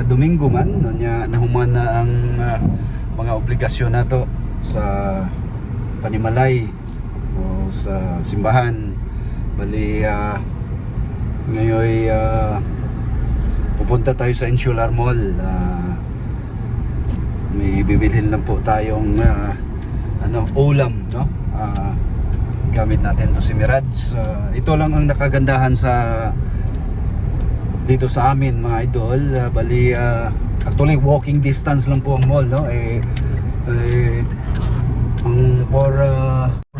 Domingo man no nya nahuman na ang mga obligasyon nato sa panimalay o sa simbahan. Bali ngayon pupunta tayo sa Insular Mall. May bibilhin lang po tayong ulam, no? Gamit natin to si Mirage. Ito lang ang nakagandahan sa dito sa amin mga idol. Bali actually walking distance lang po ang mall, no? Ang for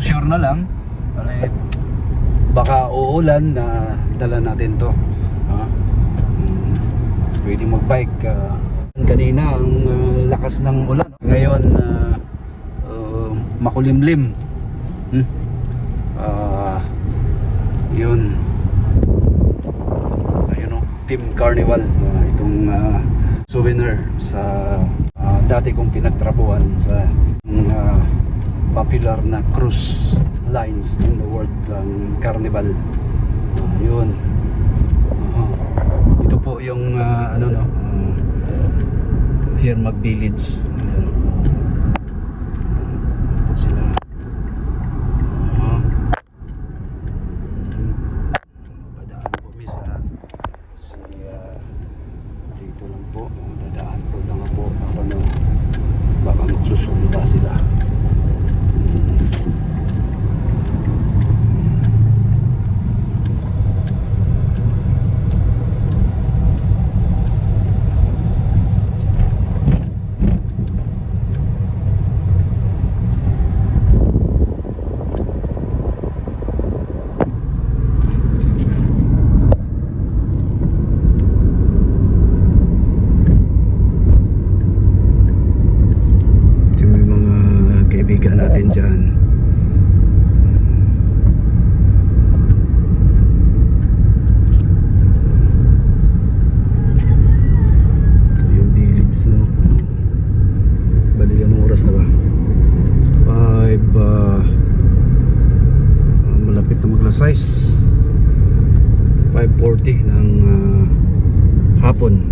sure na lang baka uulan na dala natin to. Pwede magbike. Kanina ang lakas ng ulan, ngayon makulimlim. Yun, ayun, Team Carnival, itong souvenir sa dati kong pinagtrapuhan sa popular na cruise lines in the world, Carnival. Yun, ito po yung Hermag Village. Ito sila. Padaan po misa dito lang po. Dadaan po na nga po baka magsusumba sila. Kaibigan natin dyan. Ito yung village, no? Bali, anong oras na ba? 5 malapit na maglasais. 5:40 ng hapon.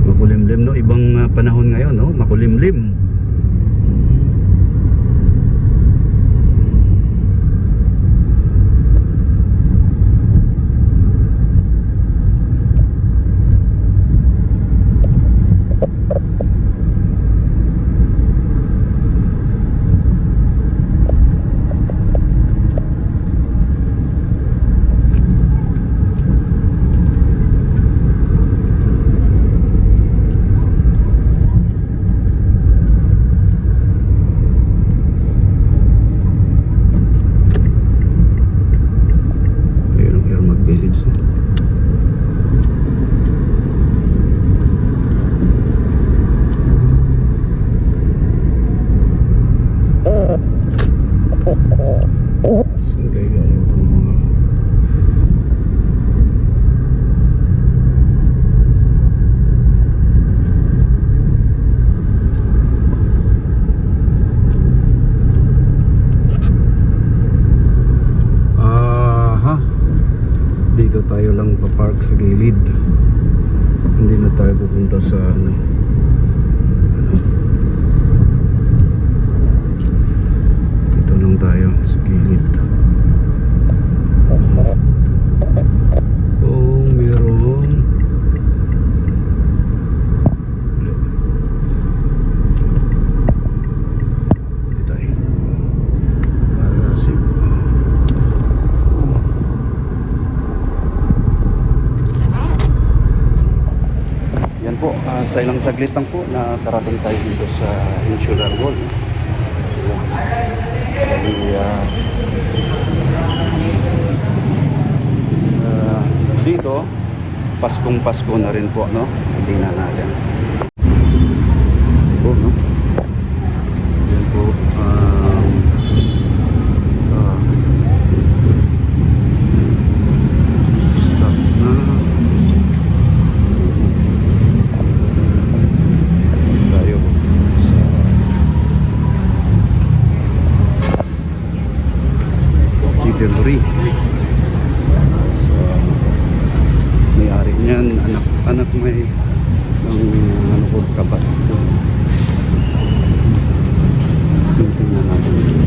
Makulimlim, no? Ibang panahon ngayon, no? Makulimlim. Saan kayo galing itong mga dito tayo lang papark sa gilid, hindi na tayo pupunta sa dito lang tayo sa gilid. Meron dito para yan po, sa ilang saglit lang po nakarating tayo dito sa Insular Mall. Dito Paskong Pasko na rin po, no? Hindi na natin po, no? Yan po stop na tayo sa Chidelry. Yan, anak may ang ano ko, kabats ko. Tingnan natin ito.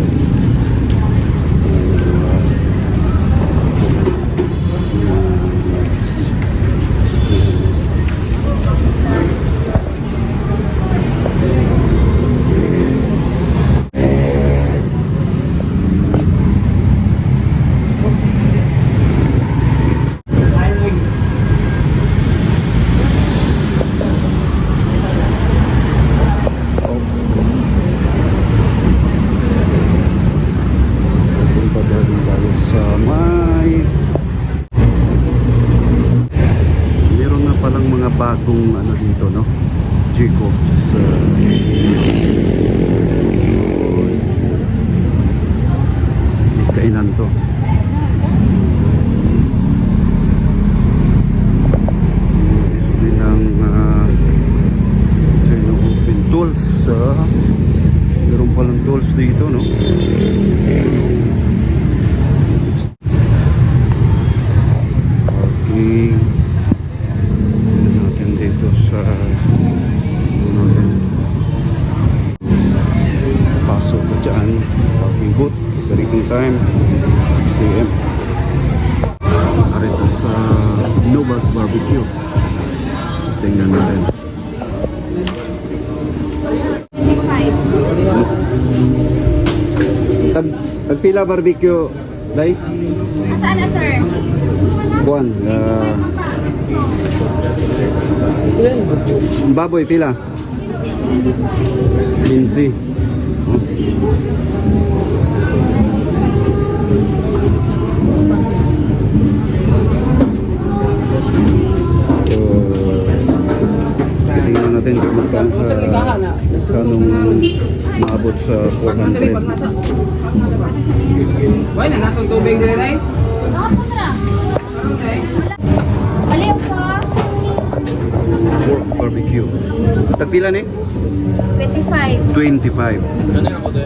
Bagong ano dito, no? Jacobs kainan to. Display ng open tools. Meron palang tools dito, no? Okay. Pasok ko dyan, parking booth, starting time 6 AM. Arito sa Novas Barbecue. Tingnan natin. Tagpila barbecue, Day? Saan na, sir? Buwan. Baboy, pila? 15. Tingnan natin kung kanong maabot sa 400. Why na natong tubig dire nay? Aliw po. Pork barbecue. Tagpila ni? 25. 25. Ano ako to?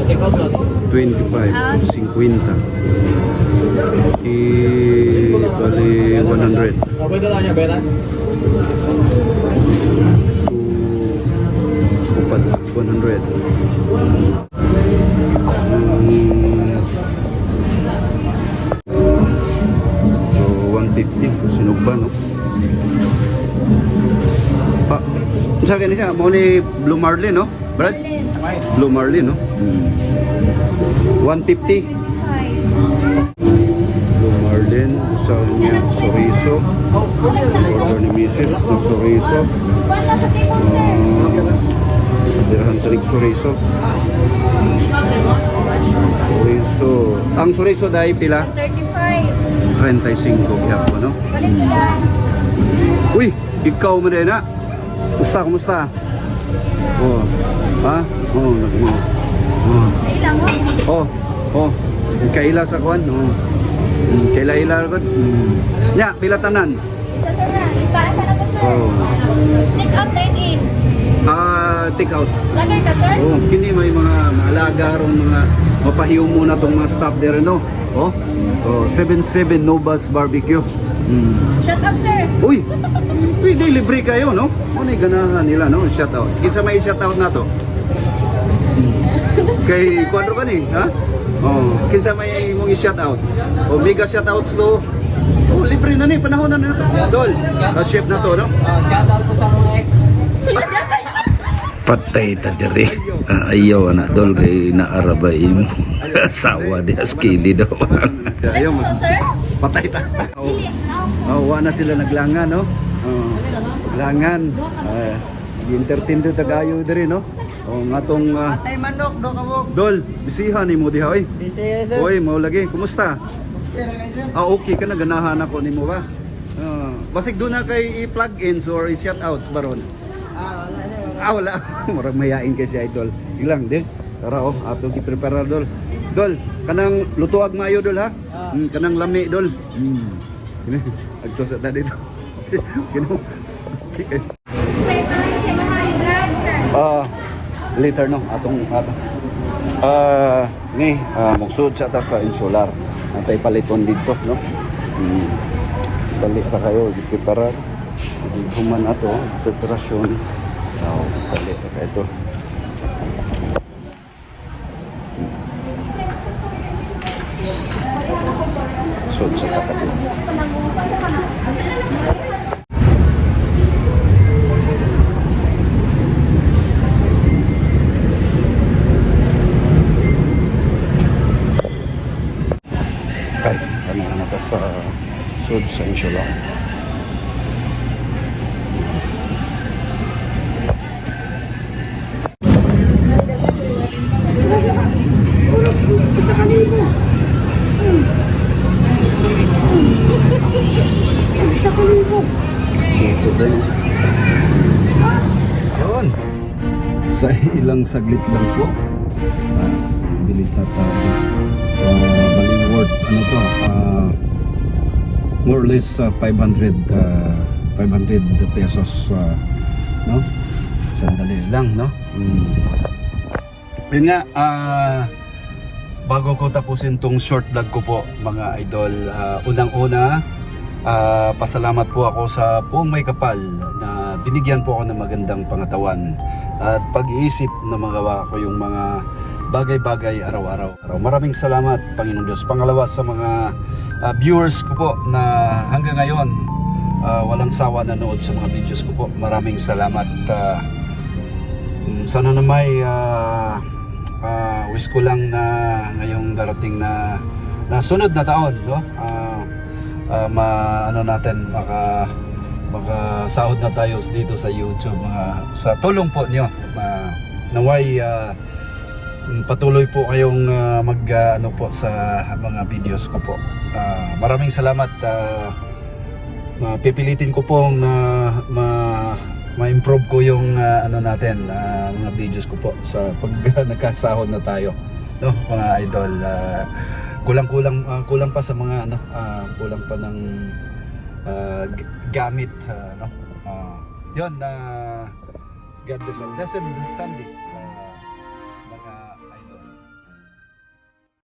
Take out lang. 25. 50. Bali 100. Pwede lang niya beta? 100. So 150 sinugba, no? Sa akin siya, mo ni Blue Marlin, no? Brad? Blue Marlin, no? 150. Blue Marlin, sa niya, chorizo. Order ni Mrs. na chorizo. Wala sa table, sir. Dirahan tanig chorizo. Chorizo. Ang chorizo dahil pila? 35. 35 kaya po, no? Balik ko lang. Uy, ikaw mo din, ha? Kumusta? Oh. Ha? Oh, nagmo. Oh. Ilang mo? Oh. Kaila sa kuan. Oh. Kaila ko. Ya, pila tanan. Isa, sir, na. Listahan sana to, sir. Oh. Take out, dine in. Take out. Lager ka, sir? Oh, kini may mga maalaga ron mga mapahiyo muna tong mga staff there, no? Oh. Oh, 77 Novas Barbecue. Shut up, sir. Uy, pwede libre kayo, no? Ano yung ganahan nila, no? Shout out. Kinsa may shout out na to? Kay Quadro ba ni, ha? Oh, kinsa may mong i-shout out? O mega shout outs to. Oh, libre na ni, panahon na nito. Dol, chef na to, no? Shout out ko sa mga ex. Patay ta diri. Ayaw na dol kay naarabay mo. Sawa di askili daw. Ayaw mo. So, sir? Patay ta. Oh, wala na sila naglangan, no? Oh, naglangan. Entertain do tagayo diri, no? Oh, ngatong Tay manok do kamo. Dol, bisihan ni mo diha, oy. Busy sir. Oy, mao lagi. Kumusta? Okay ka na ganahan ako nimo ba? Basig do na kay i-plug in or i-shout out baron. Wala. Murag mayain kay si Idol. Ilang di. Tara oh, ato gi-prepare Dol. Dol, kanang lutuag maayo Dol, ha? Kanang lami Dol. Kini agto sa tadi. Kino. Later no atong magsud sa ta sa insular. Antay paliton dito, no? Dali ra kayo gipreparar. Di human ato preparasyon. Dali ra kayo ito. So sa tapat. Kay kami na sa sud sa inshallah. Ito din. Yun. Sa ilang saglit lang po. Bilit na tayo. Bali worth ano to? More or less 500 pesos no? Sandali lang no? Yun nga bago ko tapusin tong short vlog ko po mga idol, unang-una pasalamat po ako sa buong may kapal na binigyan po ako ng magandang pangatawan at pag-iisip na magawa ko yung mga bagay-bagay araw-araw. Maraming salamat Panginoon Diyos. Pangalawa sa mga viewers ko po na hanggang ngayon walang sawa nanood sa mga videos ko po. Maraming salamat. Sana na may wish ko lang na ngayong darating na sunod na taon, no? Ano natin makasahod na tayo dito sa YouTube sa tulong po niyo. Naway patuloy po kayong ano po sa mga videos ko po. Maraming salamat. Pipilitin ko pong ma-improve ko yung ano natin, mga videos ko po sa pag nagkasahod na tayo, no mga idol. Kulang pa sa mga ano, kulang pa ng gamit, no. Yun, God bless. Blessed Sunday.